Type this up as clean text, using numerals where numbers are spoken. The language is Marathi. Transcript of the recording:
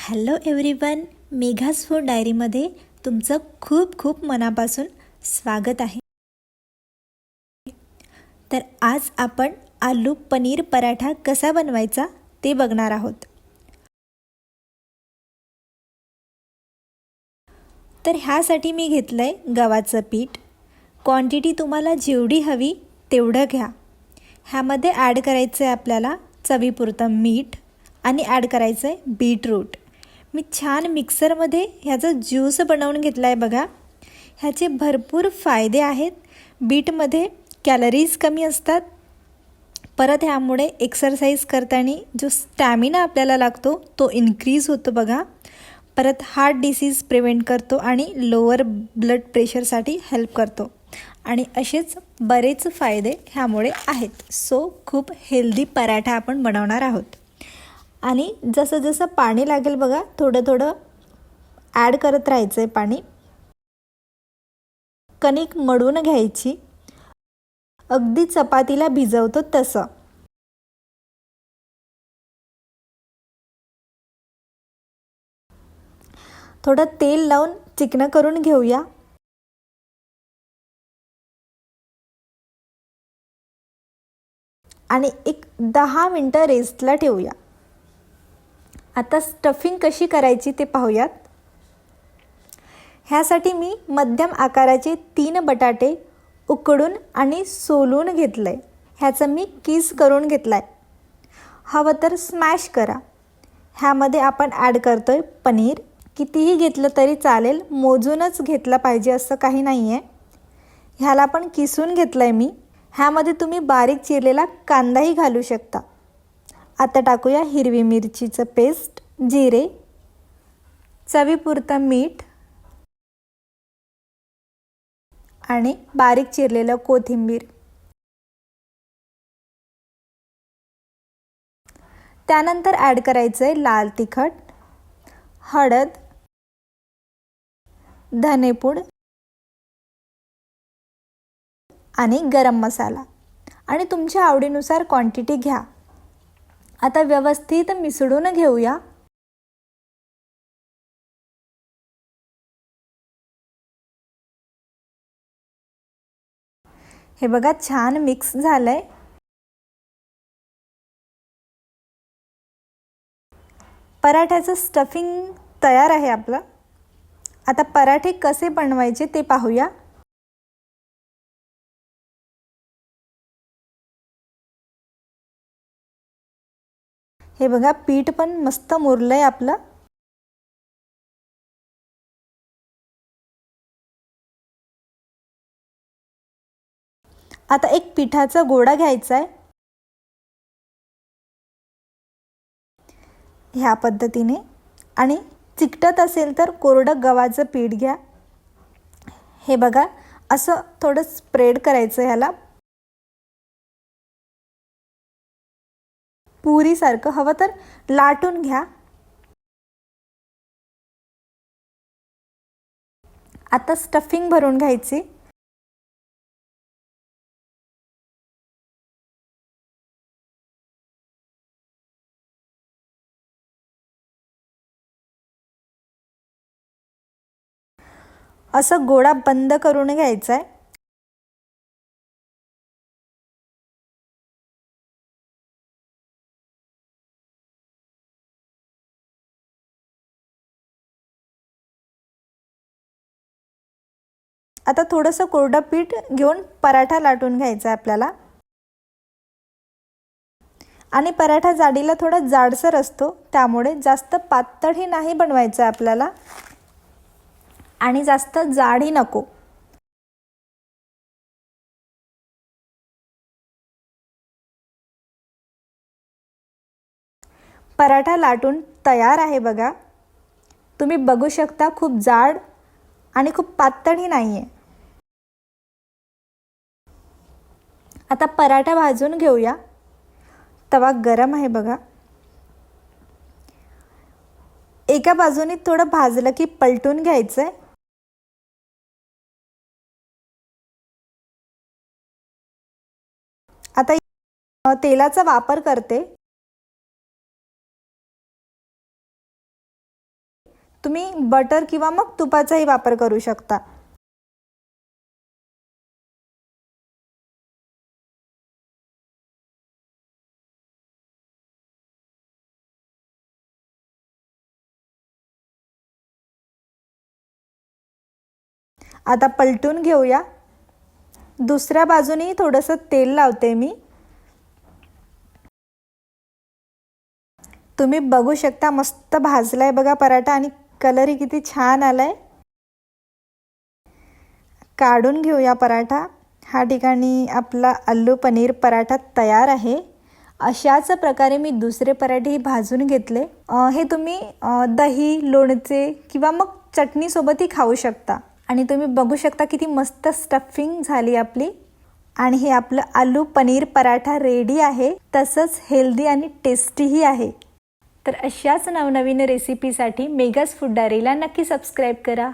हॅलो एव्हरीवन, मेघाज फूड डायरीमध्ये तुमचं खूप खूप मनापासून स्वागत आहे. तर आज आपण आलू पनीर पराठा कसा बनवायचा ते बघणार आहोत. तर ह्यासाठी मी घेतलं आहे गव्हाचं पीठ. क्वांटिटी तुम्हाला जेवढी हवी तेवढं घ्या. ह्यामध्ये ॲड करायचं आहे आपल्याला चवीपुरतं मीठ आणि ॲड करायचं आहे बीटरूट. मी छान मिक्सरमध्ये ह्याचा ज्यूस बनवून घेतला आहे बघा. ह्याचे भरपूर फायदे आहेत. बीटमध्ये कॅलरीज कमी असतात. परत ह्यामुळे एक्सरसाइज करताना जो स्टॅमिना आपल्याला लागतो तो इन्क्रीज होतो बघा. परत हार्ट डिसीज प्रिव्हेंट करतो आणि लोअर ब्लड प्रेशरसाठी हेल्प करतो आणि असेच बरेच फायदे ह्यामुळे आहेत. सो खूप हेल्दी पराठा आपण बनवणार आहोत. आणि जसं जसं पाणी लागेल बघा, थोडं थोडं ॲड करत राहायचं आहे पाणी. कणिक मळून घ्यायची, अगदी चपातीला भिजवतो तसं. थोडं तेल लावून चिकनं करून घेऊया. आणि एक 10 मिनटं रेस्टला ठेवूया. आता स्टफिंग कशी करायची ते पाहूयात. ह्यासाठी मी मध्यम आकाराचे 3 बटाटे उकडून आणि सोलून घेतले. ह्याचं मी किस करून घेतला आहे. हवं तर स्मॅश करा. ह्यामध्ये आपण ॲड करतो आहे पनीर. कितीही घेतलं तरी चालेल, मोजूनच घेतलं पाहिजे असं काही नाही आहे. ह्याला पण किसून घेतलं आहे मी. ह्यामध्ये तुम्ही बारीक चिरलेला कांदाही घालू शकता. आता टाकूया हिरवी मिरचीचं पेस्ट, जिरे, चवीपुरतं मीठ आणि बारीक चिरलेलं कोथिंबीर. त्यानंतर ॲड करायचं आहे लाल तिखट, हळद, धनेपूड आणि गरम मसाला आणि तुमच्या आवडीनुसार क्वांटिटी घ्या. आता व्यवस्थित मिसळून घेऊया. हे बघा, छान मिक्स झालंय. पराठ्याचं स्टफिंग तयार आहे आपलं. आता पराठे कसे बनवायचे ते पाहूया. हे बघा, पीठ पण मस्त मुरलंय आपलं. आता एक पिठाचा गोळा घ्यायचा आहे. ह्या पद्धतीने, आणि चिकटत असेल तर कोरडं गव्हाचं पीठ घ्या. हे बघा, असं थोडं स्प्रेड करायचं ह्याला. पुरीसारखं, हवं तर लाटून घ्या. आता स्टफिंग भरून घ्यायची. असं गोळा बंद करून घ्यायचा आहे. आता थोडंसं कोरडं पीठ घेऊन पराठा लाटून घ्यायचा आहे आपल्याला. आणि पराठा जाडीला थोडा जाडसर असतो, त्यामुळे जास्त पातळही नाही बनवायचं आहे आपल्याला आणि जास्त जाडही नको. पराठा लाटून तयार आहे बघा. तुम्ही बघू शकता, खूप जाड आणि खूप पातळही नाही आहे. आता पराठा भाजून घेऊया. तवा गरम आहे बघा. एका बाजूने थोडं भाजलं की पलटून घ्यायचं आहे. आता तेलाचा वापर करते. तुम्ही बटर किंवा मग तुपाचाही वापर करू शकता. आता पलटून घेऊया. दुसऱ्या बाजूने थोडंसं तेल लावते मी. तुम्ही बघू शकता मस्त भाजलाय बघा पराठा आणि कलरही किती छान आलाय. काढून घेऊया पराठा. हा ठिकाणी आपला आलू पनीर पराठा तयार आहे. अशाच प्रकारे मी दुसरे पराठेही भाजून घेतले. हे तुम्ही दही, लोणचे किंवा मग चटणीसोबतही खाऊ शकता. आणि तुम्ही बघू शकता किती मस्त स्टफिंग झाली आपली. आणि हे आपलं आलू पनीर पराठा रेडी आहे. तसंच हेल्दी आणि टेस्टीही आहे. तर अशाच नवनवीन रेसिपीसाठी मेगाज फूड डायरीला नक्की सबस्क्राईब करा.